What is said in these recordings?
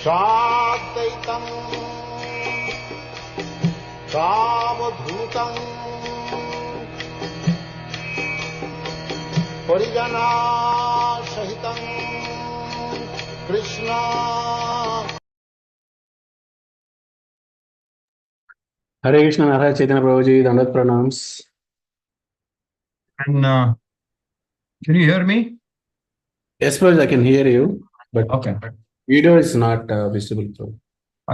Sadaitam Savadhutam Parijana Sahitam Krishna. Hare Krishna, Narahari, Chaitanya, Prabhuji, Dandat Pranams. And can you hear me? Yes, Prabhuji, I can hear you, but Okay. video is not visible. Prabhu.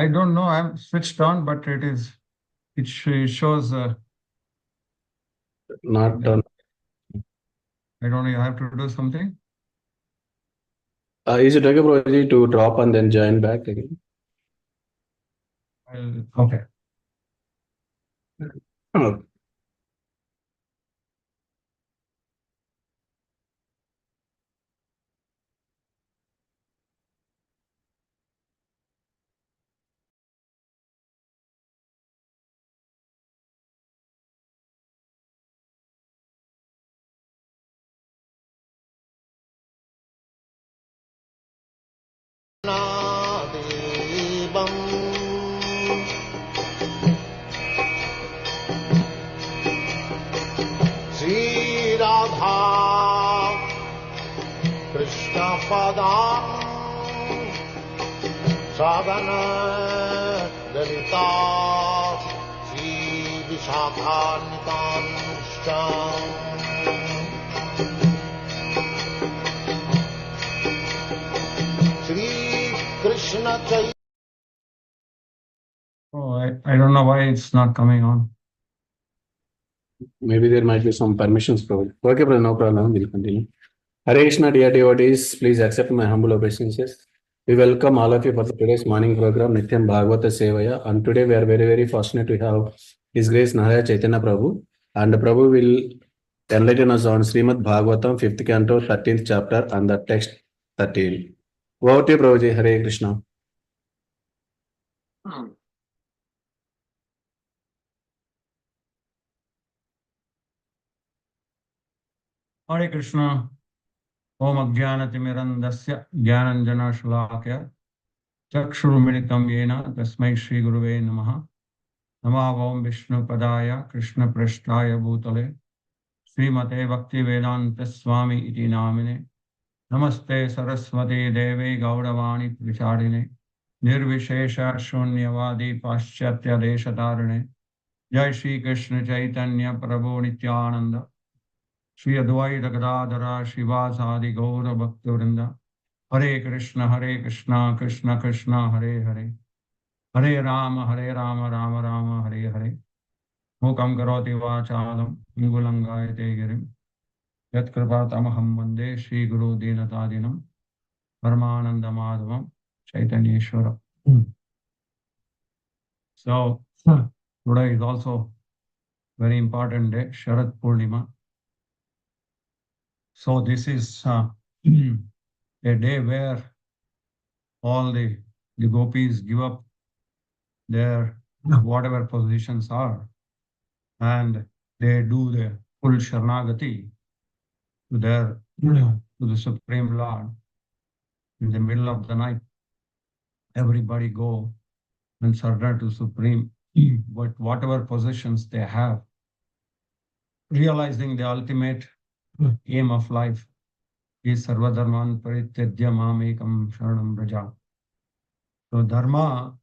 I don't know. I'm switched on, but it shows. Not on. I don't know. You have to do something. Is it okay, Prabhuji, to drop and then join back again? Okay. Oh. Devam Sri Radha Krishna Padam Sadhana Dalita Sri Vishakanitam Sri Krishna Chaitanya. Oh, I don't know why it's not coming on. Maybe there might be some permissions, Prabhuji. Okay, Prabhuji, no problem. We'll continue. Hare Krishna, dear devotees, please accept my humble obeisances. We welcome all of you for today's morning program, Nityam Bhagavata Sevaya. And today we are very, very fortunate to have His Grace Narahari Chaitanya Prabhu. And Prabhu will enlighten us on Srimad Bhagavatam, 5th canto, 13th chapter, and the text 13. Over to you, Prabhuji. Hare Krishna. Hare Krishna. Om Ajnanatimirandasya Jnananjana Shalakya Chakshurumilitam Yena Tasmai Shri Guruve Namaha. Namavam Vishnu Padaya Krishna Prasthaya Bhutale Srimate Bhakti Vedanta Swami Iti Namine. Namaste Saraswati Devi Gauravani Prachadine Nirvishesha Shunyavadi Paschatya Deshatarine. Jai Shri Krishna Chaitanya Prabhu Nityananda Shri Advaita Gadadhara Shivasadi Gaura Bhaktivinoda. Hare Krishna Krishna Krishna Hare Hare Hare Rama Rama Rama Hare Hare. Mukam karoti vachalam Ingulangayate girim Yat kripatamaham vande Shri Guru Dinatadinam Paramananda Madhavam Chaitanyeshwara. So today is also very important day, Sharad Purnima. So this is a day where all the gopis give up their whatever positions are, and they do the full Sharanagati to the Supreme Lord. In the middle of the night, everybody go and surrender to Supreme, but whatever positions they have, realizing the ultimate aim of life is Sarvadharman Parityajya Mamekam Sharanam Vraja. So Dharma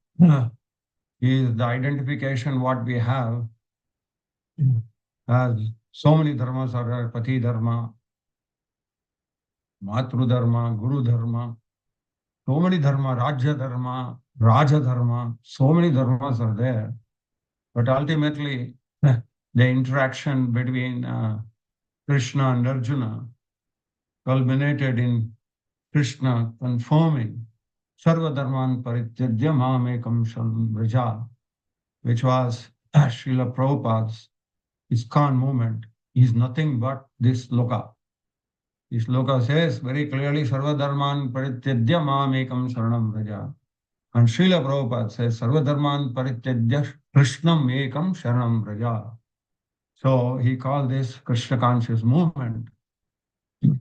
is the identification what we have as so many dharmas are Pati Dharma, Matru Dharma, Guru Dharma, so many dharma, Rajya Dharma, Raja Dharma, so many dharmas are there. But ultimately, the interaction between Krishna and Arjuna culminated in Krishna confirming Sarva Dharman Parityajya Mamekam Sharanam Vraja, which was Srila Prabhupada's ISKCON movement, is nothing but this loka. This loka says very clearly, Sarva Dharman Parityajya Mamekam Sharanam Vraja. And Srila Prabhupada says, Sarva Dharman Parityajya Krishnam Ekam Sharanam Vraja. So he called this Krishna conscious movement,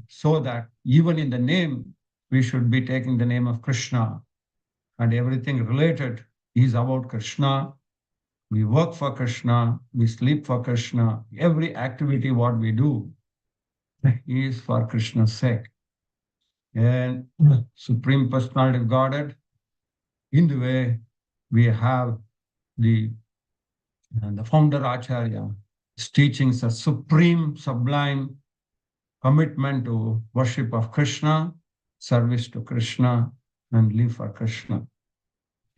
so that even in the name, we should be taking the name of Krishna. and everything related is about Krishna. We work for Krishna, we sleep for Krishna. Every activity what we do is for Krishna's sake. And Supreme Personality of Godhead, in the way we have the founder Acharya, his teachings are supreme, sublime commitment to worship of Krishna, service to Krishna, and live for Krishna.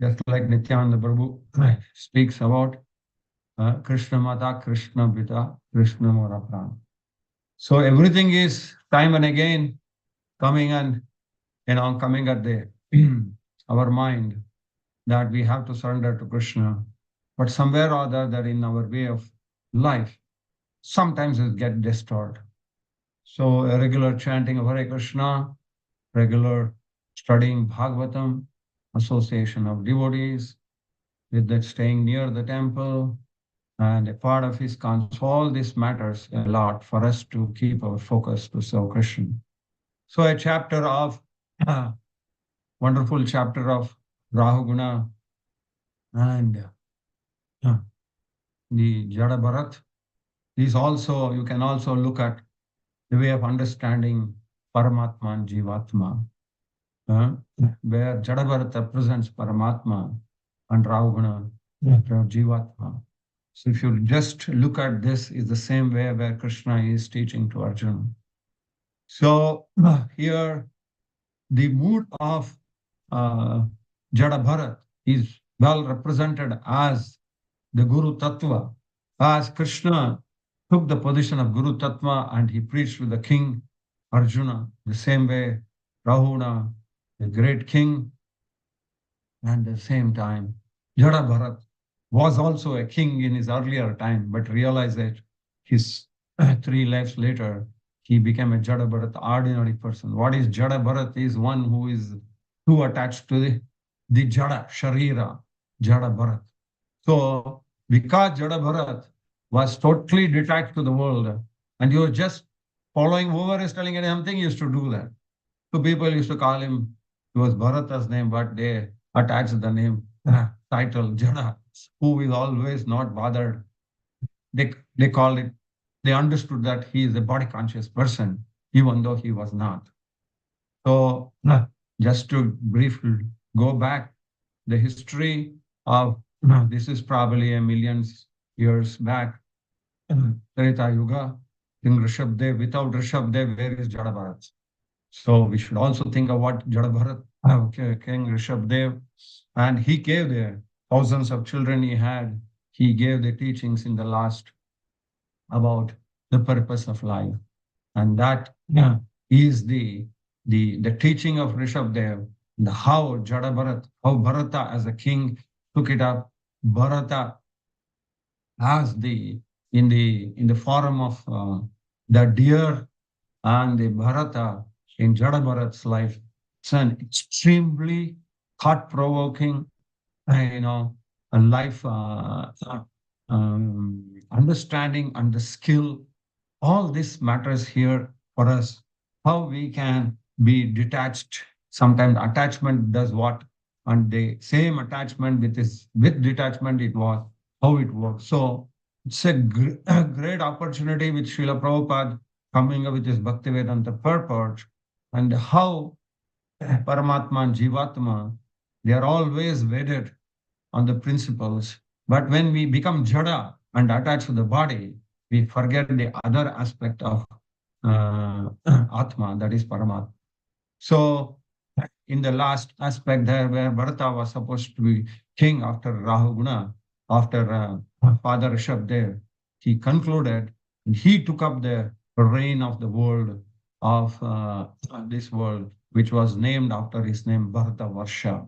Just like Nityananda Prabhu speaks about Krishna Mata, Krishna Pita, Krishna Mora Prana. So everything is time and again coming and coming at the our mind that we have to surrender to Krishna. But somewhere or other that in our way of life, sometimes it gets distorted. So a regular chanting of Hare Krishna, regular studying Bhagavatam, association of devotees, with that staying near the temple, and a part of his counsel, all this matters a lot for us to keep our focus to serve Krishna. So a chapter of, wonderful chapter of Rahuguna and the Jada Bharat is also, you can also look at the way of understanding Paramatma and Jivatma, where Jada Bharat represents Paramatma and Rahuguna Jivatma. So if you just look at this, is the same way where Krishna is teaching to Arjuna. So here, the mood of Jada Bharat is well represented as the Guru Tattva, as Krishna took the position of Guru Tattva and he preached to the king Arjuna, the same way Rahuna, the great king, and at the same time, Jada Bharat was also a king in his earlier time, but realized that his 3 lives later, he became a Jada Bharat, ordinary person. What is Jada Bharat? Is one who is too attached to the Jada, Sharira, Jada Bharat. So, because Jada Bharat was totally detached to the world, and he was just following whoever is telling him something, he used to do that. So people used to call him, it was Bharata's name, but they attached the name, title, Jada, who is always not bothered. They called it, they understood that he is a body conscious person, even though he was not. So just to briefly go back, the history of, this is probably a million years back, Treta Yuga, King Rishabdev, without Rishabdev, where is Jada Bharat? So we should also think of what Jada Bharat, King Rishabdev, and he gave the thousands of children he had, he gave the teachings in the last about the purpose of life. And that is the teaching of Rishabdev, how Jada Bharat, how Bharata as a king took it up. Bharata as in the form of the deer, and the Bharata in Jada Bharat's life. It's an extremely thought-provoking, a life understanding and the skill. All this matters here for us. How we can be detached. Sometimes attachment does what, and the same attachment with detachment it was how it works. So it's a great opportunity with Srila Prabhupada coming up with his Bhaktivedanta purport, and how Paramatma and Jivatma, they are always wedded on the principles. But when we become Jada and attached to the body, we forget the other aspect of Atma, that is Paramatma. So in the last aspect there, where Bharata was supposed to be king after Rahuguna, after Father Rishabdev, he concluded, and he took up the reign of the world, of this world, which was named after his name, Bharata Varsha.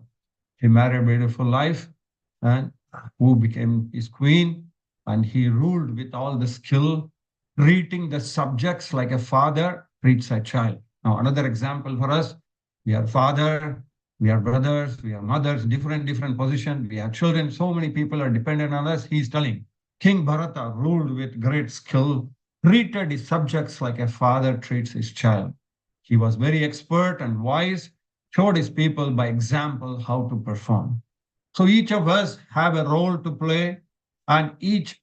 He married a beautiful wife, and who became his queen, and he ruled with all the skill, treating the subjects like a father treats a child. Now, another example for us, we are father, we are brothers, we are mothers, different positions, we have children, so many people are dependent on us. He's telling, King Bharata ruled with great skill, treated his subjects like a father treats his child. He was very expert and wise, showed his people by example how to perform. So each of us have a role to play, and each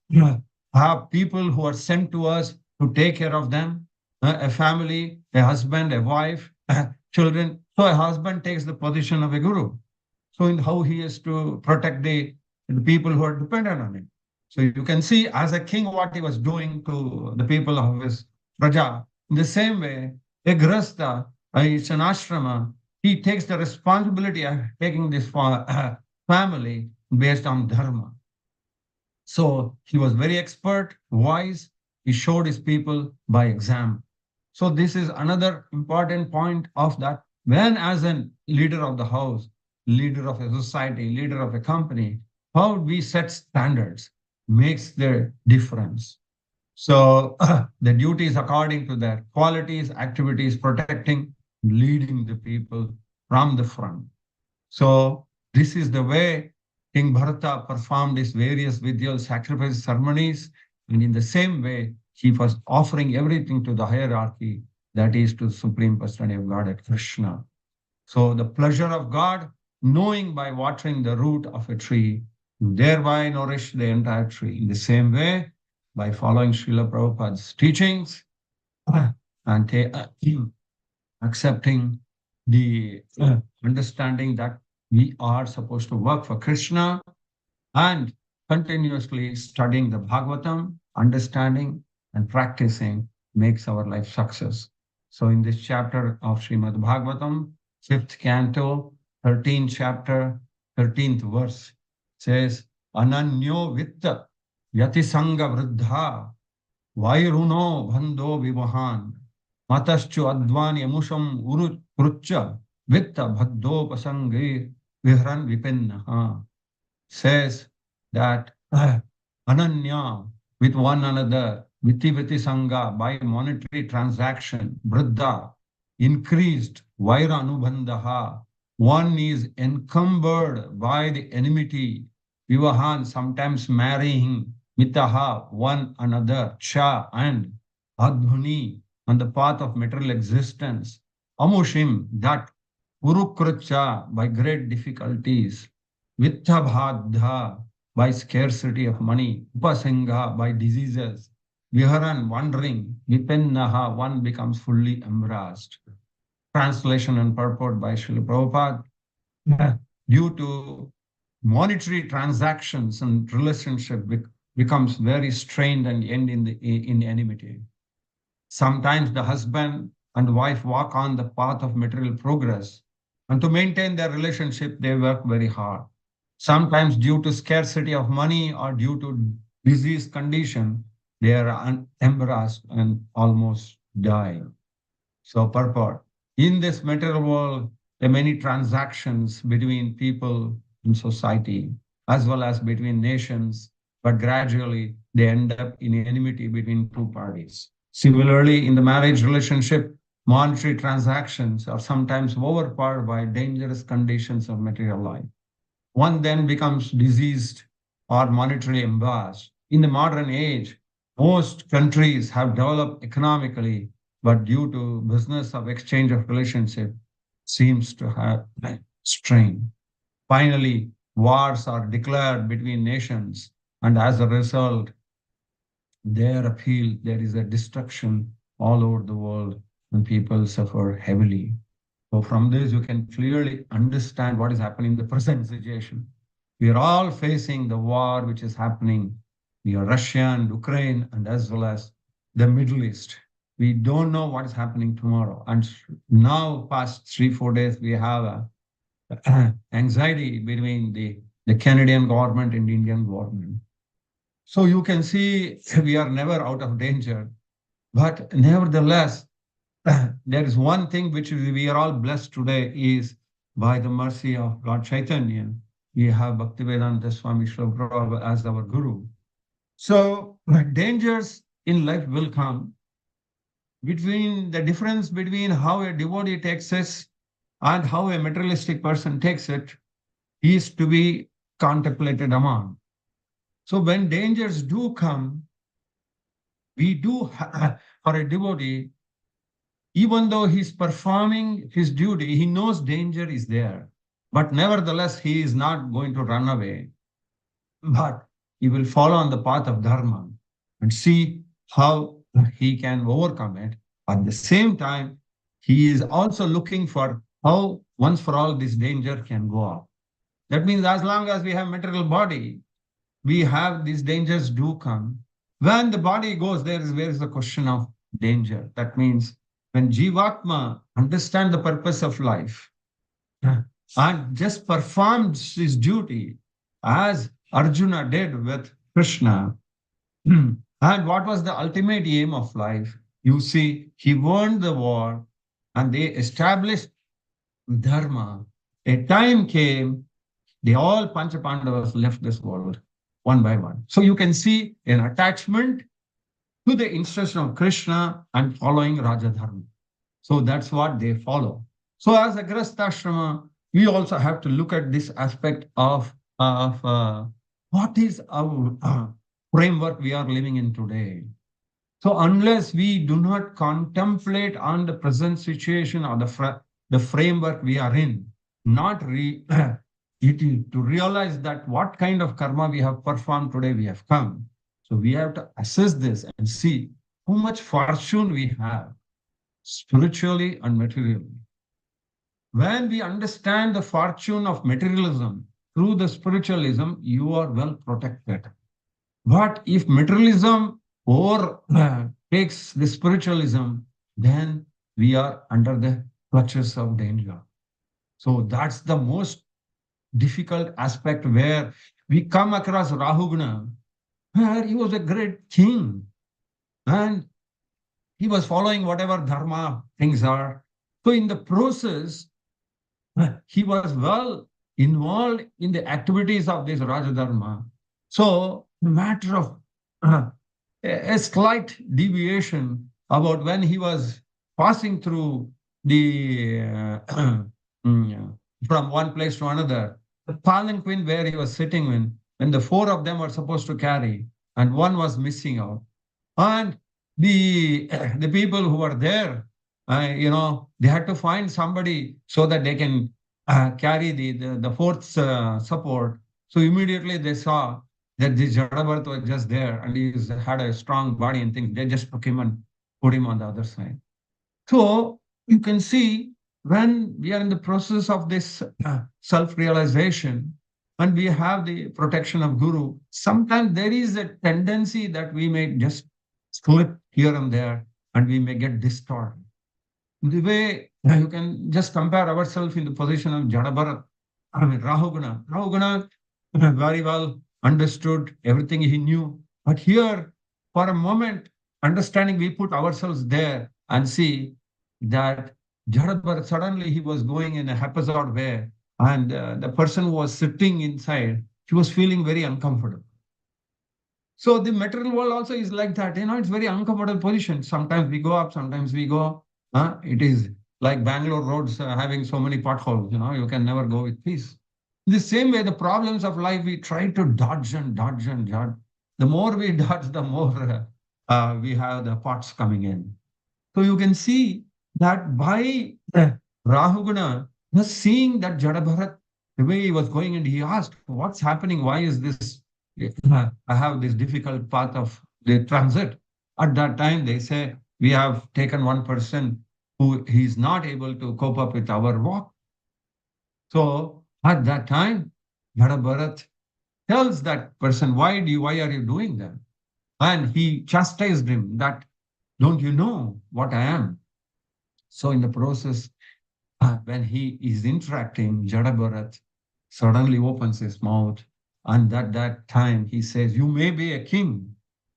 have people who are sent to us to take care of them. A family, a husband, a wife, children. So a husband takes the position of a guru. So in how he is to protect the people who are dependent on him. So you can see as a king what he was doing to the people of his praja. In the same way, a grasta, it's an ashrama, he takes the responsibility of taking this family based on dharma. So he was very expert, wise. He showed his people by example. So this is another important point of that. When as a leader of the house, leader of a society, leader of a company, how we set standards makes the difference. So the duties according to their qualities, activities, protecting, leading the people from the front. So this is the way King Bharata performed his various vidyal sacrifice ceremonies. And in the same way, he was offering everything to the hierarchy, that is to the Supreme Personality of Godhead, Krishna. So the pleasure of God, knowing by watering the root of a tree, thereby nourish the entire tree. In the same way, by following Srila Prabhupada's teachings and accepting the understanding that we are supposed to work for Krishna and continuously studying the Bhagavatam, understanding and practicing makes our life success. So in this chapter of Srimad Bhagavatam, 5th canto, 13th chapter, 13th verse says, Ananyo vitta yatisanga vriddha vairuno bhando vivahan mataschu advani amusham urucha vitta bhaddopasange vihran vipennaha, says that Ananya, with one another, Viti Sangha, by monetary transaction, Vriddha, increased, Vaira Anubandhaha, one is encumbered by the enmity, Vivahan, sometimes marrying, Mitaha, one another, Cha, and Adhuni, on the path of material existence, Amushim, that Urukrucha, by great difficulties, Vittabhadha, by scarcity of money, Upasangha, by diseases, Viharan, wandering, Vipennaha, one becomes fully embraced. Translation and purport by Srila Prabhupada. Due to monetary transactions and relationship becomes very strained and end in enmity. Sometimes the husband and wife walk on the path of material progress, and to maintain their relationship, they work very hard. Sometimes due to scarcity of money or due to disease condition, they are embarrassed and almost die. So purport. In this material world, there are many transactions between people in society, as well as between nations, but gradually they end up in enmity between two parties. Similarly, in the marriage relationship, monetary transactions are sometimes overpowered by dangerous conditions of material life. One then becomes diseased or monetarily embarrassed. In the modern age, most countries have developed economically, but due to business of exchange of relationship, seems to have strain. Finally, wars are declared between nations, and as a result, there is a destruction all over the world, and people suffer heavily. So from this, you can clearly understand what is happening in the present situation. We are all facing the war which is happening near Russia and Ukraine, and as well as the Middle East. We don't know what is happening tomorrow. And now, past 3-4 days, we have anxiety between the Canadian government and Indian government. So you can see we are never out of danger. But nevertheless, there is one thing which we are all blessed today is by the mercy of Lord Chaitanya, we have Bhaktivedanta Swami Srila Prabhu as our guru. So dangers in life will come. Between the difference between how a devotee takes it and how a materialistic person takes it is to be contemplated among. So when dangers do come, we do, for a devotee, even though he's performing his duty, he knows danger is there. But nevertheless, he is not going to run away, but he will follow on the path of dharma and see how he can overcome it. At the same time, he is also looking for how once for all this danger can go off. That means as long as we have material body, we have these dangers do come. When the body goes, where is the question of danger. That means when Jivatma understand the purpose of life and just performs his duty as Arjuna did with Krishna, and what was the ultimate aim of life? You see, he won the war and they established dharma. A time came, they all Pancha Pandavas left this world one by one. So you can see an attachment to the instruction of Krishna and following Raja Dharma. So that's what they follow. So as a Grastha we also have to look at this aspect of what is our framework we are living in today. So unless we do not contemplate on the present situation or the framework we are in, not to realize that what kind of karma we have performed today we have come. So we have to assess this and see how much fortune we have, spiritually and materially. When we understand the fortune of materialism through the spiritualism, you are well protected. But if materialism takes the spiritualism, then we are under the clutches of danger. So that's the most difficult aspect where we come across Rahuguna, where he was a great king and he was following whatever dharma things are. So in the process, he was well involved in the activities of this Raja Dharma. So the matter of a slight deviation about when he was passing through the from one place to another, the palanquin where he was sitting in, when the four of them were supposed to carry, and one was missing out. And the people who were there, they had to find somebody so that they can carry the fourth support. So immediately they saw that this Jadabharat was just there and he had a strong body and things. They just took him and put him on the other side. So you can see when we are in the process of this self-realization and we have the protection of Guru, sometimes there is a tendency that we may just slip here and there and we may get distorted. The way you can just compare ourselves in the position of Jadabharat, Rahuguna. Rahuguna very well understood everything he knew. But here, for a moment, understanding, we put ourselves there and see that Jadabharat, suddenly he was going in a haphazard way. And the person who was sitting inside, he was feeling very uncomfortable. So the material world also is like that. It's very uncomfortable position. Sometimes we go up, sometimes we go. It is like Bangalore roads having so many potholes. You can never go with peace. In the same way, the problems of life, we try to dodge and dodge and dodge. The more we dodge, the more we have the pots coming in. So you can see that by Rahuguna was seeing that Jadabharat, the way he was going, and he asked, what's happening? Why is this? I have this difficult path of the transit. At that time, they say, we have taken one person who is not able to cope up with our walk. So at that time, Jadabharat tells that person, why are you doing that? And he chastised him that, don't you know what I am? So in the process, when he is interacting, Jadabharat suddenly opens his mouth. And at that time, he says, you may be a king,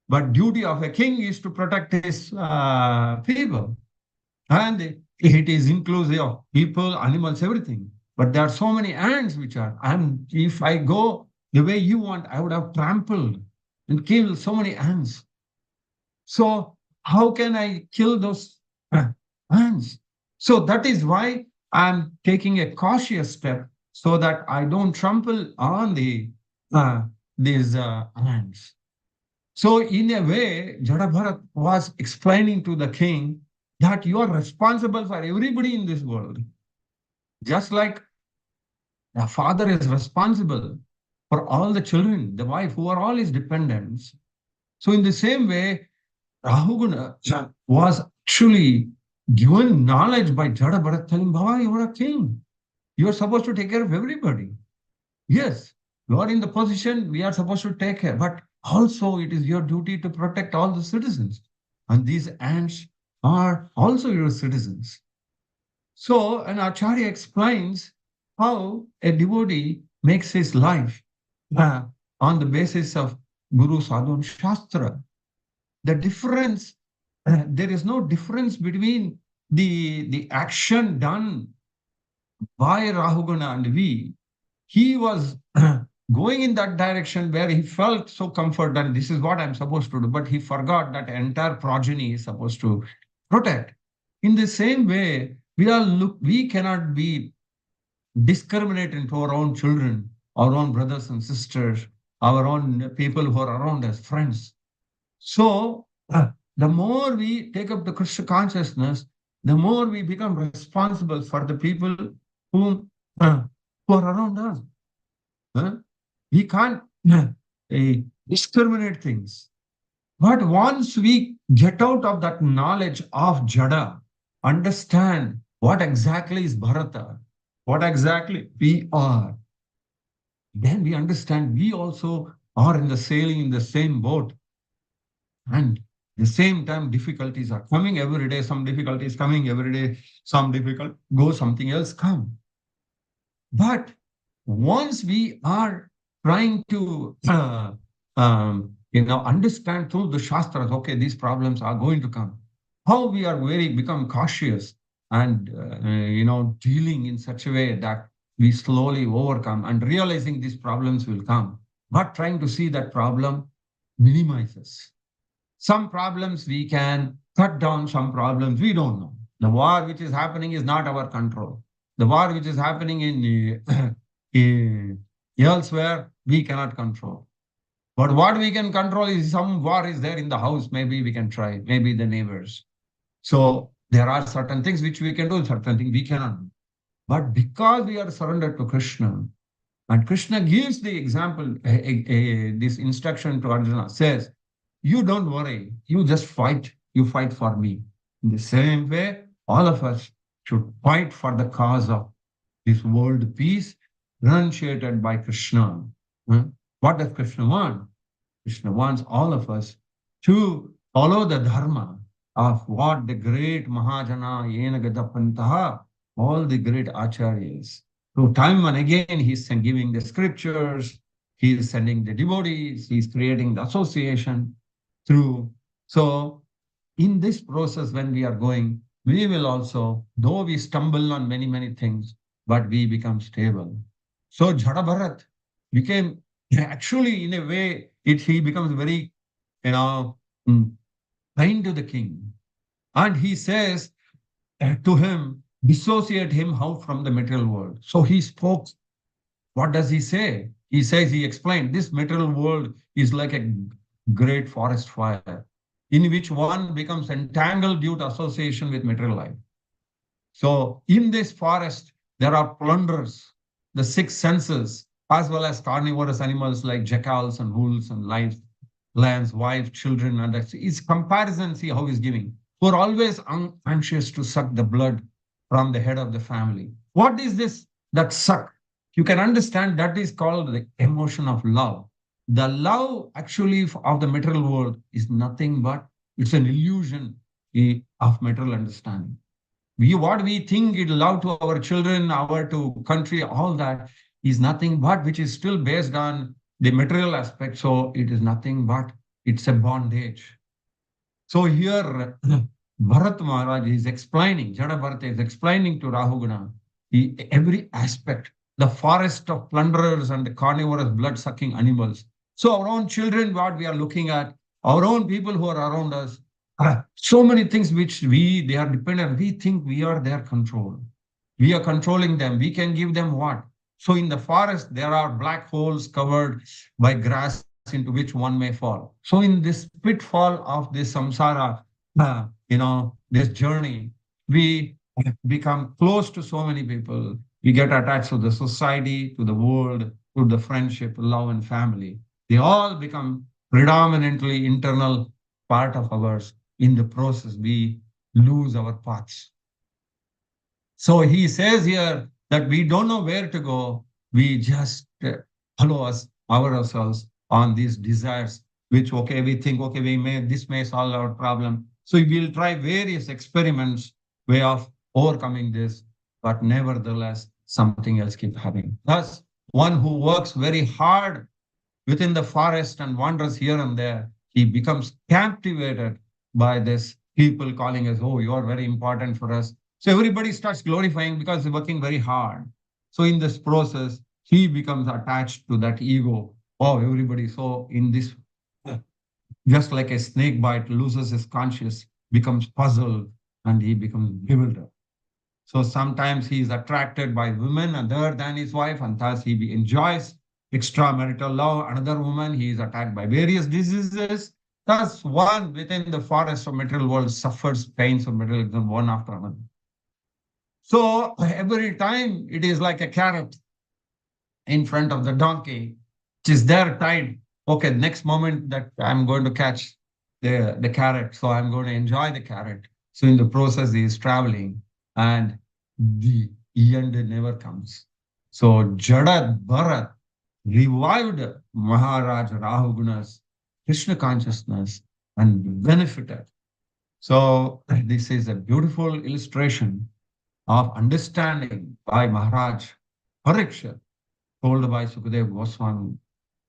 but duty of a king is to protect his people. And it is inclusive of people, animals, everything. But there are so many ants which are, and if I go the way you want, I would have trampled and killed so many ants. So how can I kill those ants? So that is why I'm taking a cautious step so that I don't trample on these ants. So in a way, Jadabharat was explaining to the king that you are responsible for everybody in this world. Just like the father is responsible for all the children, the wife, who are all his dependents. So in the same way, Rahuguna was actually given knowledge by Jada Bharat, telling, Baba, you are a king. You are supposed to take care of everybody. Yes, you are in the position, we are supposed to take care, but also it is your duty to protect all the citizens. And these ants are also your citizens. So, an Acharya explains how a devotee makes his life on the basis of Guru Sadhu and Shastra. The difference, there is no difference between the action done by Rahuguna and we. He was going in that direction where he felt so comfort and this is what I'm supposed to do, but he forgot that entire progeny is supposed to protect. In the same way, we cannot be discriminating to our own children, our own brothers and sisters, our own people who are around us, friends. So the more we take up the Krishna consciousness, the more we become responsible for the people whom, who are around us. We can't discriminate things. But once we get out of that knowledge of Jada, understand what exactly is Bharata, what exactly we are, then we understand we also are in the sailing in the same boat. And the same time, difficulties are coming every day. Some difficulties coming every day. Some difficult go, something else come. But once we are trying to understand through the Shastras, okay, these problems are going to come. How we are become cautious and dealing in such a way that we slowly overcome and realizing these problems will come, but trying to see that problem minimizes. Some problems we can cut down, some problems we don't know. The war which is happening is not our control. The war which is happening in elsewhere, we cannot control. But what we can control is some war is there in the house, maybe we can try, maybe the neighbors. So there are certain things which we can do, certain things we cannot do. But because we are surrendered to Krishna, and Krishna gives the example, this instruction to Arjuna, says, you don't worry, you just fight, you fight for me. In the same way, all of us should fight for the cause of this world peace, renunciated by Krishna. What does Krishna want? Krishna wants all of us to follow the dharma of what the great Mahajana, Yena Gata Pantaha, all the great acharyas. So time and again, he's giving the scriptures, he's sending the devotees, he's creating the association through. So in this process, when we are going, we will also, though we stumble on many, many things, but we become stable. So Jada Bharat became, actually, in a way, he becomes very, kind to the king. And he says to him, dissociate him how from the material world. So he spoke. What does he say? He says, he explained, this material world is like a great forest fire in which one becomes entangled due to association with material life. So in this forest, there are plunderers, the six senses, as well as carnivorous animals like jackals and wolves and lions, wives, children, and that's his comparison. See how he's giving. Who are always anxious to suck the blood from the head of the family. What is this that suck? You can understand that is called the emotion of love. The love actually of the material world is nothing but it's an illusion of material understanding. What we think is love to our children, our to country, all that is nothing but which is still based on the material aspect. So it is nothing but it's a bondage. So here Bharat Maharaj is explaining, Jada Bharata is explaining to Rahuguna every aspect, the forest of plunderers and the carnivorous blood-sucking animals. So our own children, what we are looking at, our own people who are around us, so many things which they are dependent, we think we are their control. We are controlling them. We can give them what? So in the forest, there are black holes covered by grass into which one may fall. So in this pitfall of this samsara, this journey, we become close to so many people. We get attached to the society, to the world, to the friendship, love, and family. They all become predominantly internal part of ours. In the process, we lose our paths. So he says here that we don't know where to go. We just follow ourselves on these desires, which, okay, we think, okay, this may solve our problem. So we'll try various experiments, way of overcoming this, but nevertheless, something else keeps happening. Thus, one who works very hard within the forest and wanders here and there, he becomes captivated by this people calling us, oh, you are very important for us. So everybody starts glorifying because he's working very hard. So in this process, he becomes attached to that ego. Oh, everybody. So in this, just like a snake bite, loses his conscience, becomes puzzled, and he becomes bewildered. So sometimes he is attracted by women other than his wife, and thus he enjoys extramarital love. Another woman, he is attacked by various diseases. Thus, one within the forest of material world suffers pains of materialism one after another. So every time it is like a carrot in front of the donkey, which is there tied. Okay, next moment that I'm going to catch the carrot, so I'm going to enjoy the carrot. So in the process, he is traveling, and the end never comes. So Jada Bharat revived Maharaj Rahuguna's Krishna consciousness and benefited. So this is a beautiful illustration of understanding by Maharaj Parikshit, told by Sukadev Goswami.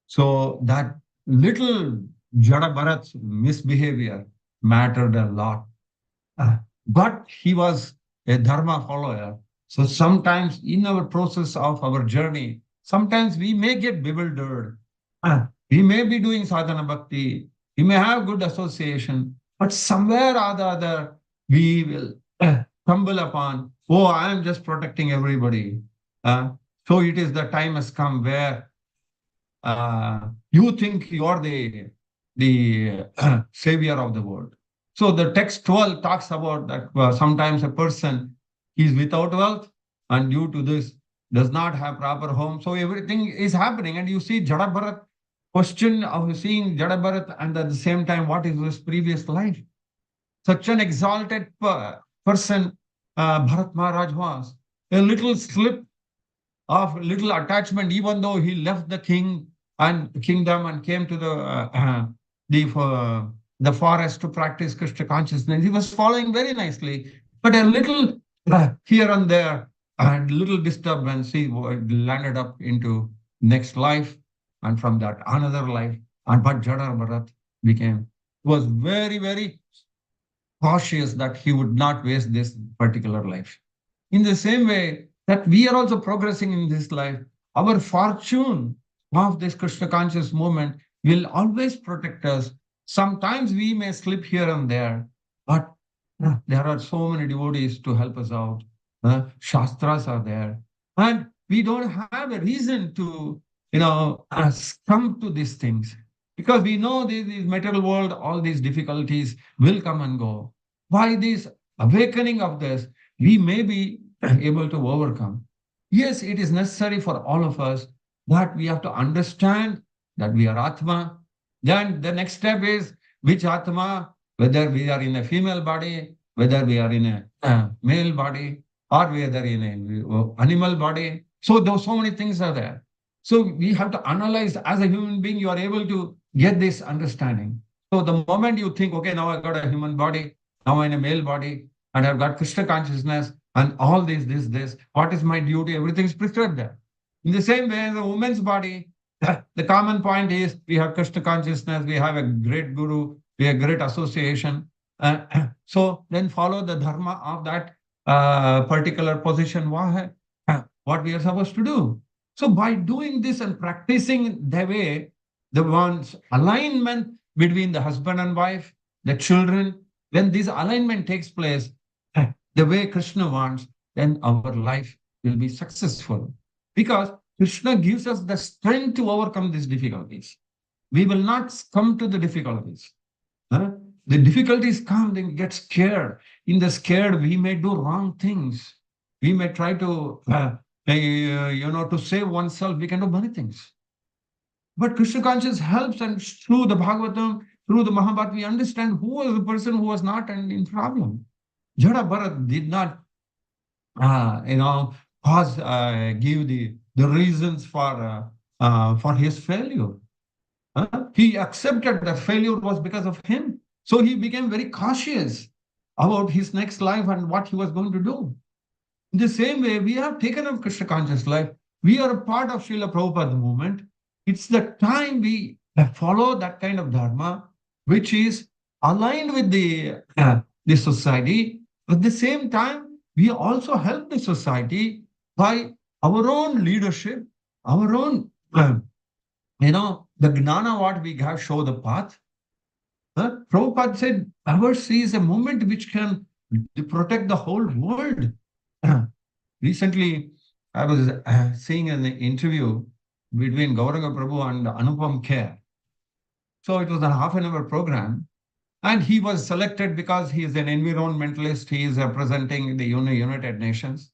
So that little Jada Bharat's misbehavior mattered a lot. But he was a dharma follower. So sometimes in our process of our journey, sometimes we may get bewildered. We may be doing sadhana bhakti. We may have good association, but somewhere or the other, we will stumble upon, oh, I am just protecting everybody. So it is the time has come where you think you are the savior of the world. So the text 12 talks about that sometimes a person is without wealth, and due to this does not have proper home. So everything is happening, and you see Jada Bharat, question of seeing Jada Bharat, and at the same time, what is his previous life? Such an exalted person Bharat Maharaj was. A little slip of little attachment, even though he left the king and kingdom and came to the forest to practice Krishna consciousness. He was following very nicely, but a little here and there and little disturbance, he landed up into next life, and from that another life. And but Jada Bharat was very, very cautious that he would not waste this particular life. In the same way that we are also progressing in this life, our fortune of this Krishna conscious movement will always protect us. Sometimes we may slip here and there, but there are so many devotees to help us out. Shastras are there, and we don't have a reason to, come to these things, because we know this material world, all these difficulties will come and go. By this awakening of this, we may be able to overcome. Yes, it is necessary for all of us that we have to understand that we are Atma. Then the next step is which Atma, whether we are in a female body, whether we are in a male body, or whether in an animal body. So those so many things are there. So we have to analyze as a human being, you are able to get this understanding. So the moment you think, okay, now I got a human body, now I'm in a male body, and I've got Krishna consciousness, and all this, what is my duty? Everything is prescribed there. In the same way, the woman's body, the common point is we have Krishna consciousness, we have a great guru, we have great association. So then follow the dharma of that particular position, what we are supposed to do. So by doing this and practicing the way, the one's alignment between the husband and wife, the children, when this alignment takes place, the way Krishna wants, then our life will be successful. Because Krishna gives us the strength to overcome these difficulties. We will not come to the difficulties. the difficulties come, then we get scared. In the scared, we may do wrong things. We may try to, to save oneself. We can do many things. But Krishna consciousness helps, and through the Bhagavatam, through the Mahabharata, we understand who was the person who was not in problem. Jada Bharat did not, cause, give the reasons for his failure. He accepted that failure was because of him. So he became very cautious about his next life and what he was going to do. In the same way, we have taken up Krishna conscious life. We are a part of Srila Prabhupada movement. It's the time we follow that kind of dharma, which is aligned with the society. At the same time, we also help the society by our own leadership, our own, the gnana what we have show the path. Prabhupada said, ours is a movement which can protect the whole world. Recently, I was seeing an interview between Gauranga Prabhu and Anupam Kher. So it was a half-an-hour program, and he was selected because he is an environmentalist. He is representing the United Nations.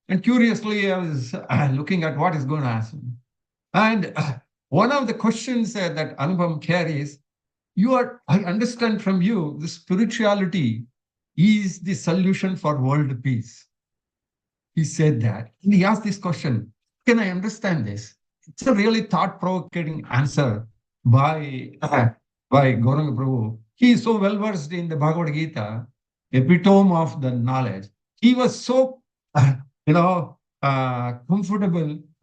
And curiously, I was looking at what is going to happen. And one of the questions that Anupam Kher is, I understand from you, the spirituality is the solution for world peace. He said that. And he asked this question, can I understand this? It's a really thought-provoking answer by Gauranga Prabhu. He is so well-versed in the Bhagavad Gita, epitome of the knowledge. He was so, comfortable,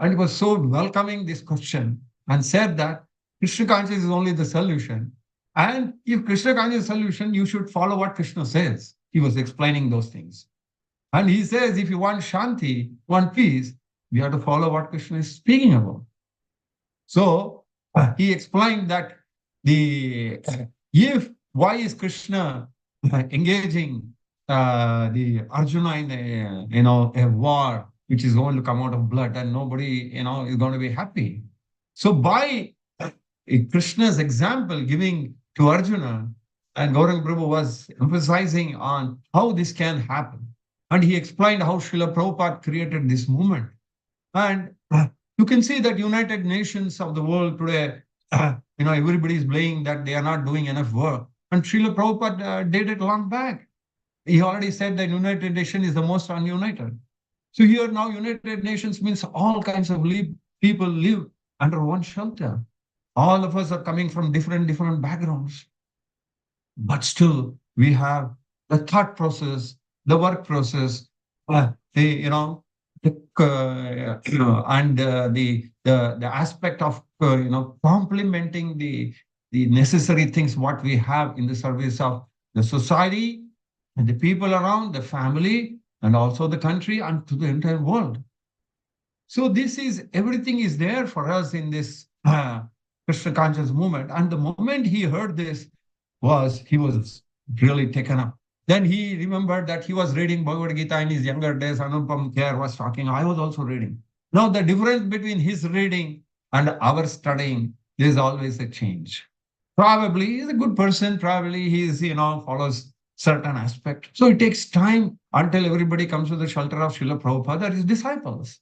and he was so welcoming this question and said that Krishna consciousness is only the solution. And if Krishna consciousness is the solution, you should follow what Krishna says. He was explaining those things. And he says, if you want Shanti, want peace, we have to follow what Krishna is speaking about. So he explained that why is Krishna engaging the Arjuna in a war which is going to come out of blood, and nobody is going to be happy. So by Krishna's example giving to Arjuna, and Gauranga Prabhu was emphasizing on how this can happen. And he explained how Srila Prabhupada created this movement. And you can see that United Nations of the world today, everybody is blaming that they are not doing enough work. And Srila Prabhupada did it long back. He already said that United Nations is the most ununited. So here now United Nations means all kinds of people live under one shelter. All of us are coming from different backgrounds. But still, we have the thought process, the work process, and the aspect of complementing the necessary things what we have in the service of the society and the people around, the family, and also the country and to the entire world. So everything is there for us in this Krishna conscious movement. And the moment he heard this, he was really taken up. Then he remembered that he was reading Bhagavad Gita in his younger days. Anupam Kher was talking. I was also reading. Now the difference between his reading and our studying, there's always a change. Probably he's a good person. Probably he's, follows certain aspect. So it takes time until everybody comes to the shelter of Srila Prabhupada, his disciples.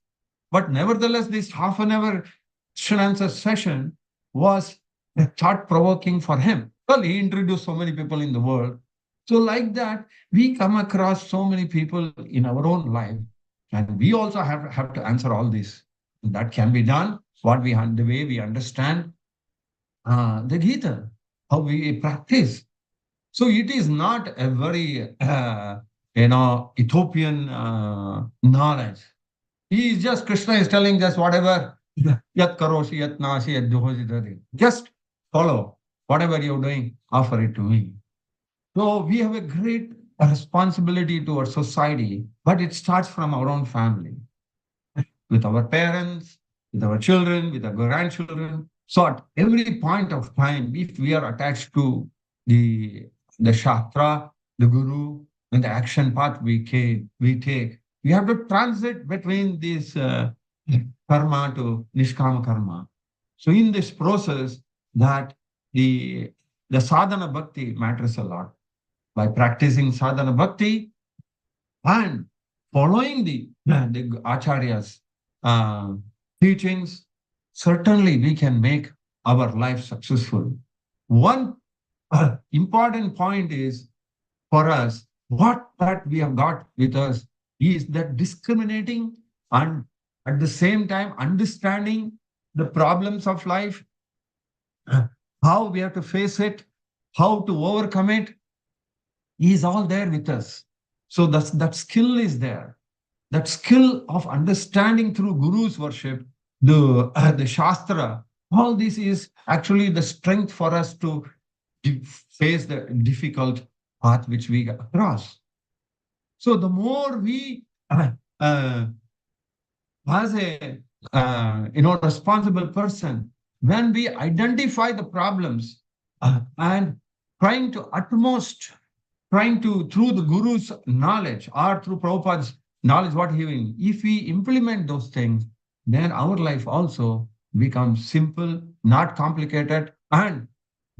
But nevertheless, this half-an-hour question answer session was thought-provoking for him. Well, he introduced so many people in the world. So like that, we come across so many people in our own life, and we also have to answer all this. And that can be done the way we understand the Gita, how we practice. So it is not a very Ethiopian knowledge. Krishna is telling us whatever yat karoshi yat nasi yat duhoji, just follow whatever you're doing, offer it to me. So we have a great responsibility to our society, but it starts from our own family, with our parents, with our children, with our grandchildren. So at every point of time, if we are attached to the Shastra, the Guru, and the action path we take, we have to transit between this karma to nishkama karma. So in this process, that the the sadhana bhakti matters a lot. By practicing sadhana bhakti and following the acharyas' teachings, certainly we can make our life successful. One important point is for us, what that we have got with us is that discriminating and at the same time understanding the problems of life, how we have to face it, how to overcome it, is all there with us. So that skill is there. That skill of understanding through Guru's worship, the Shastra, all this is actually the strength for us to face the difficult path which we cross. So the more we, as a responsible person, when we identify the problems and trying to through the Guru's knowledge or through Prabhupada's knowledge, what he will, if we implement those things, then our life also becomes simple, not complicated, and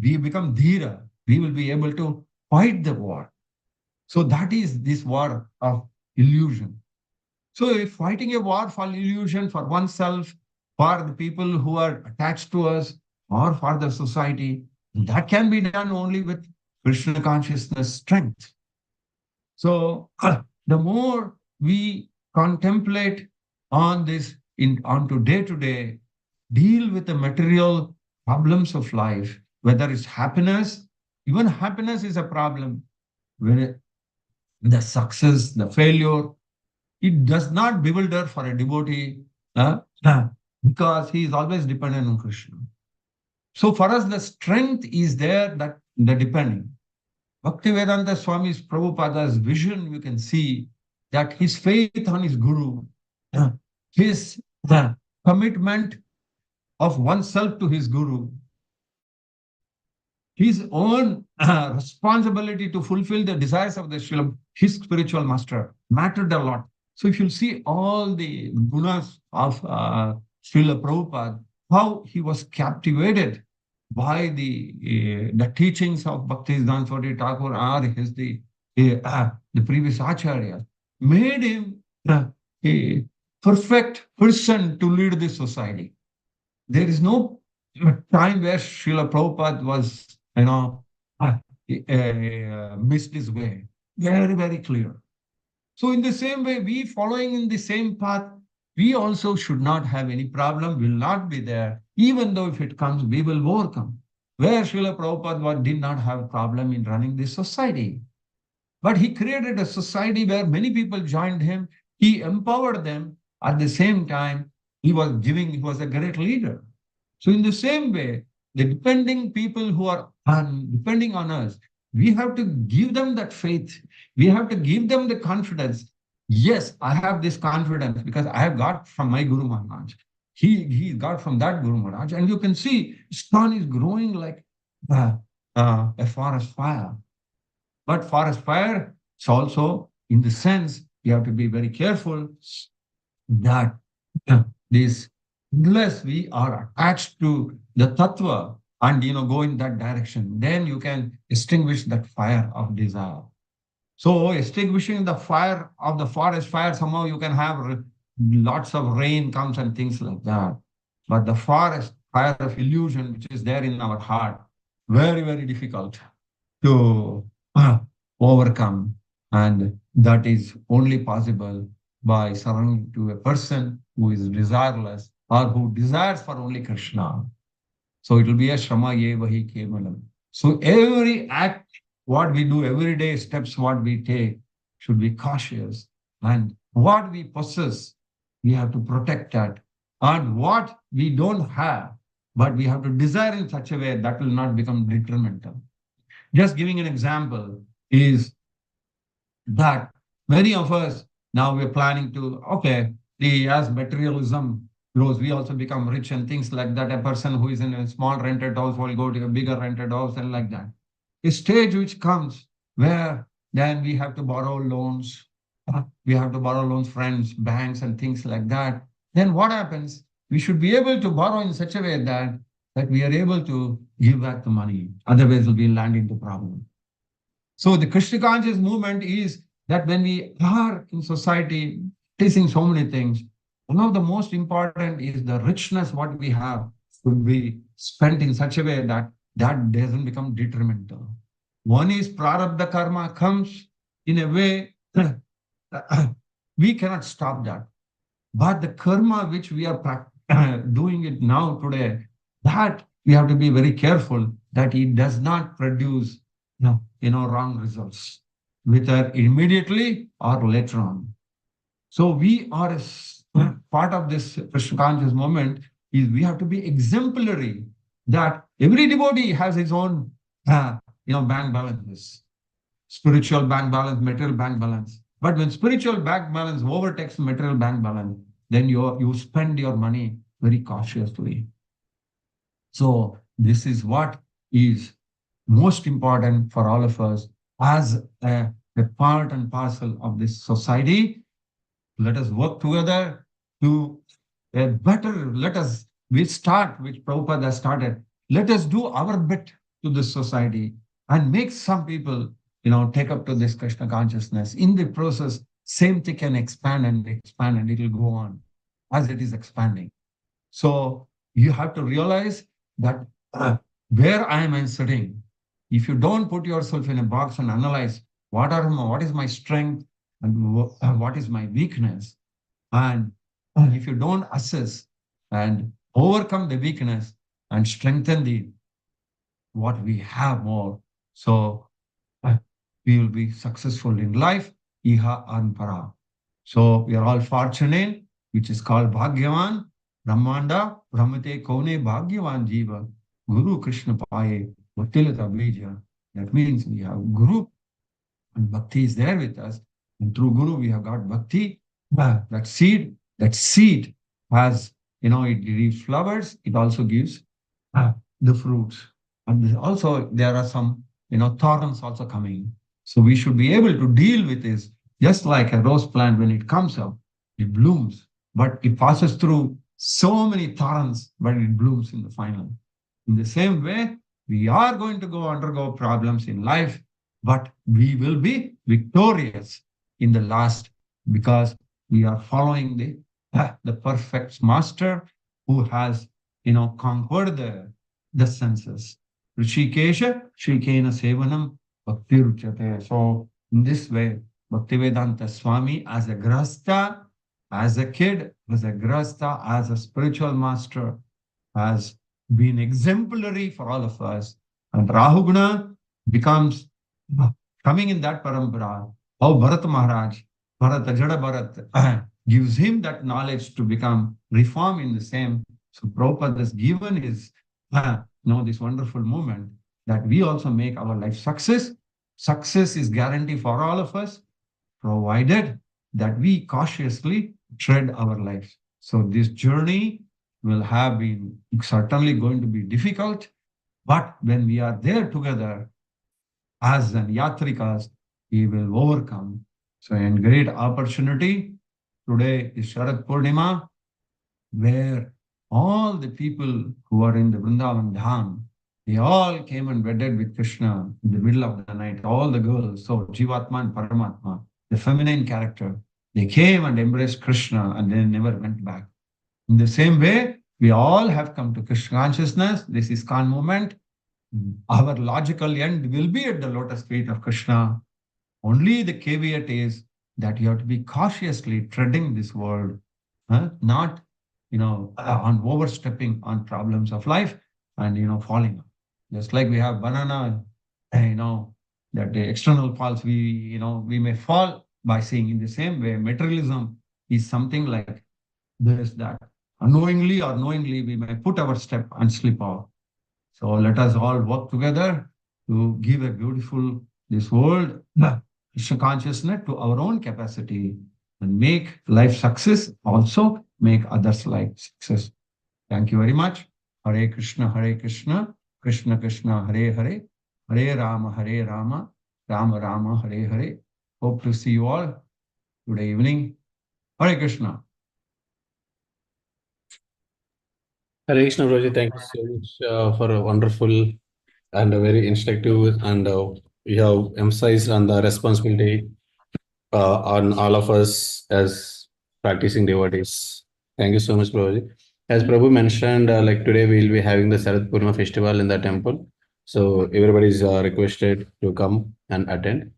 we become dhira. We will be able to fight the war. So that is this war of illusion. So if fighting a war for illusion, for oneself, for the people who are attached to us, or for the society, that can be done only with Krishna consciousness strength. So the more we contemplate on this onto day to day, deal with the material problems of life, whether it's happiness, even happiness is a problem. When the success, the failure, it does not bewilder for a devotee because he is always dependent on Krishna. So for us, the strength is there, that the depending. Bhaktivedanta Swami's Prabhupada's vision, you can see that his faith on his Guru, his commitment of oneself to his Guru, his own responsibility to fulfill the desires of his spiritual master mattered a lot. So if you see all the gunas of Srila Prabhupada, how he was captivated by the teachings of Bhaktisiddhanta Saraswati Thakur or the previous acharya, made him a perfect person to lead this society. There is no time where Srila Prabhupada was, missed his way. Very, very clear. So in the same way, we following in the same path, we also should not have any problem, will not be there. Even though if it comes, we will overcome. Where Srila Prabhupada did not have a problem in running this society. But he created a society where many people joined him. He empowered them. At the same time, he was a great leader. So in the same way, the depending people who are depending on us, we have to give them that faith. We have to give them the confidence. Yes, I have this confidence because I have got from my Guru Maharaj. He got from that Guru Maharaj. And you can see ISKCON is growing like a forest fire. But forest fire is also, in the sense, you have to be very careful that this, unless we are attached to the tattva and go in that direction, then you can extinguish that fire of desire. So extinguishing the fire of the forest fire, somehow you can have lots of rain comes and things like that. But the forest fire of illusion, which is there in our heart, very, very difficult to overcome. And that is only possible by surrendering to a person who is desireless or who desires for only Krishna. So it will be a Shrama Yevahi Kevalam. So every act, what we do every day, steps what we take, should be cautious. And what we possess, we have to protect that. And what we don't have, but we have to desire in such a way that will not become detrimental. Just giving an example is that many of us now we're planning to, as materialism grows, we also become rich and things like that. A person who is in a small rented house will go to a bigger rented house and like that. A stage which comes where then we have to borrow loans. We have to borrow loans, friends, banks and things like that. Then what happens? We should be able to borrow in such a way that that we are able to give back the money. Otherwise, we'll be land into problem. So the Krishna conscious movement is that when we are in society facing so many things, one of the most important is the richness what we have should be spent in such a way that that doesn't become detrimental. One is prarabdha karma comes in a way we cannot stop that. But the karma which we are doing it now today, that we have to be very careful that it does not produce wrong results, whether immediately or later on. So we are part of this Krishna conscious movement is we have to be exemplary that every devotee has his own bank balances, spiritual bank balance, material bank balance. But when spiritual bank balance overtakes material bank balance, then you spend your money very cautiously. So this is what is most important for all of us as a part and parcel of this society. Let us work together to a better, we start, which Prabhupada has started. Let us do our bit to this society and make some people, take up to this Krishna consciousness. In the process, same thing can expand and it will go on as it is expanding. So you have to realize that where I am sitting, if you don't put yourself in a box and analyze what is my strength and what is my weakness, and if you don't assess and overcome the weakness and strengthen the what we have more, so we will be successful in life, iha and para. So we are all fortunate, which is called Bhagyavan, Brahmanda, Brahmate Kone Bhagyavan Jiva, Guru Krishna Paye, Bhaktilata Bija. That means we have Guru and Bhakti is there with us. And through Guru, we have got Bhakti. That seed has, it gives flowers. It also gives the fruits. And also there are some, thorns also coming. So we should be able to deal with this. Just like a rose plant, when it comes up, it blooms, but it passes through so many thorns, but it blooms in the final. In the same way, we are going to undergo problems in life, but we will be victorious in the last because we are following the perfect master who has, conquered the senses. Rishikesha, Shrikena Sevanam, Bhakti Ruchate. So in this way, Bhaktivedanta Swami as a grasta, as a kid, as a grasta, as a spiritual master, has been exemplary for all of us. And Rahuguna becomes coming in that parampara. How Bharat Maharaj, Jada Bharat, gives him that knowledge to become reform in the same. So Prabhupada has given his, this wonderful movement that we also make our life success. Success is guaranteed for all of us, provided that we cautiously tread our lives. So this journey will have been certainly going to be difficult, but when we are there together as an yatrikas, we will overcome. So a great opportunity. Today is Sharad Purnima, where all the people who are in the Vrindavan Dham, they all came and wedded with Krishna in the middle of the night, all the girls. So Jivatma and Paramatma, the feminine character, they came and embraced Krishna and they never went back. In the same way, we all have come to Krishna consciousness. This is ISKCON movement. Our logical end will be at the lotus feet of Krishna. Only the caveat is that you have to be cautiously treading this world, not on overstepping on problems of life and falling. Just like we have banana, that the external falls, we may fall by seeing. In the same way, materialism is something like this, that unknowingly or knowingly we may put our step and slip off. So let us all work together to give a beautiful, this world, Krishna consciousness to our own capacity and make life success, also make others' life success. Thank you very much. Hare Krishna, Krishna Krishna, Hare Hare, Hare Rama, Rama Rama, Hare Hare. Hope to see you all today evening. Hare Krishna. Hare Krishna, Prabhuji. Thank you so much for a wonderful and a very instructive, and you have emphasized on the responsibility on all of us as practicing devotees. Thank you so much, Prabhuji. As Prabhu mentioned, like today we will be having the Sharad Purnima festival in the temple. So everybody is requested to come and attend.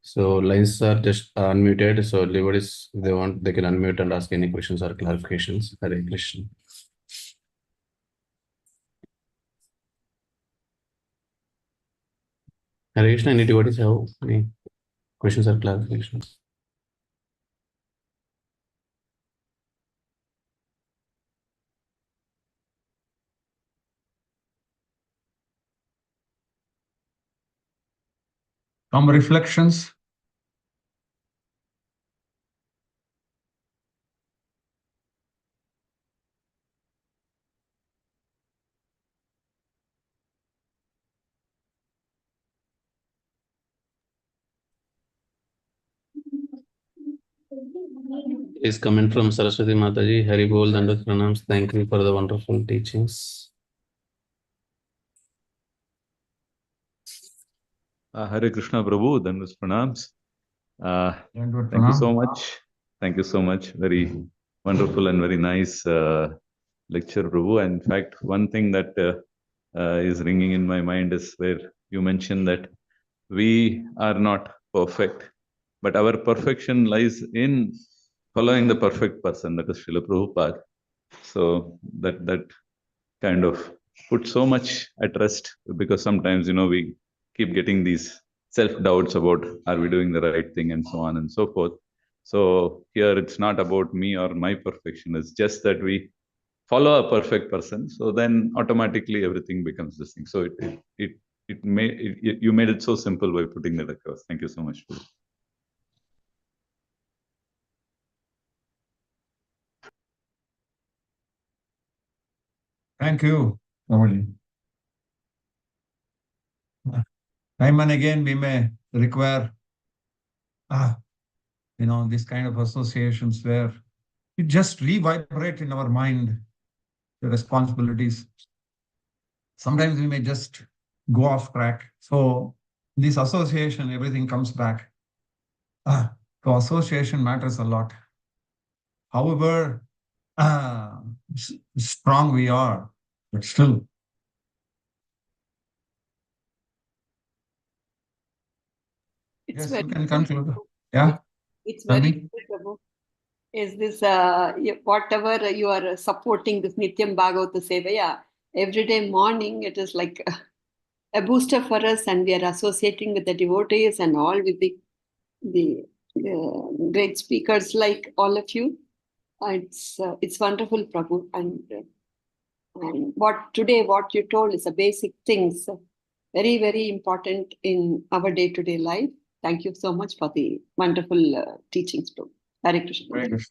So lines are just unmuted. So devotees, if they want, they can unmute and ask any questions or clarifications. Hare Krishna. Hare Krishna, any devotees have any questions or clarifications? Some reflections. Is comment from Saraswati Mataji. Hari Bol Dandat Pranams. Thank you for the wonderful teachings. Hare Krishna Prabhu, Dandas Pranams. Thank you so much. Thank you so much. Very wonderful and very nice lecture, Prabhu. And in fact, one thing that is ringing in my mind is where you mentioned that we are not perfect, but our perfection lies in following the perfect person, that is Srila Prabhupada. So that kind of put so much at rest, because sometimes we keep getting these self doubts about are we doing the right thing and so on and so forth. So here it's not about me or my perfection, it's just that we follow a perfect person, so then automatically everything becomes this thing. So you made it so simple by putting that across. Thank you so much. Thank you, Ramali. Time and again, we may require, this kind of associations where it just revibrate in our mind the responsibilities. Sometimes we may just go off track. So this association, everything comes back. So association matters a lot. However strong we are, but still. It's Yes, very you can conclude. Yeah. It's Tell very me. good, Prabhu. Is this whatever you are supporting this Nityam Bhagavata Sevaya, every day morning it is like a booster for us, and we are associating with the devotees and all with the great speakers like all of you. It's wonderful, Prabhu, and what you told is a basic things, very very important in our day-to-day life. Thank you so much for the wonderful teachings, Prabhu. Hare Krishna. Very good.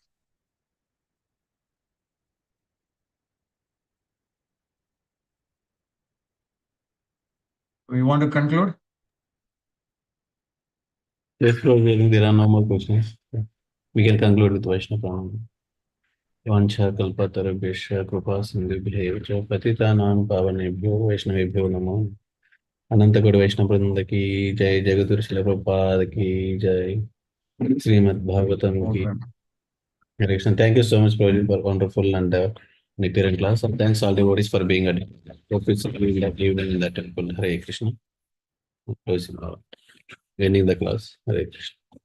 We want to conclude? Yes, Prabhu, there are no more questions. We can conclude with Vaishnava Pranam. Vancha kalpatarabhesha kripa sindhubhyo cha patitanam pavanebhyo Vaishnavebhyo namo. Ananta Gaur Vaishnava Vrinda ki jai, Jagadur Srila Prabhupada ki jai, Srimad Bhagavatam ki. Hare Krishna. Thank you so much, Prabhu, for wonderful and Nityan class. And thanks all devotees for being at it. Hope it's a lovely evening in the temple. Hare Krishna. Closing, ending the class. Hare Krishna.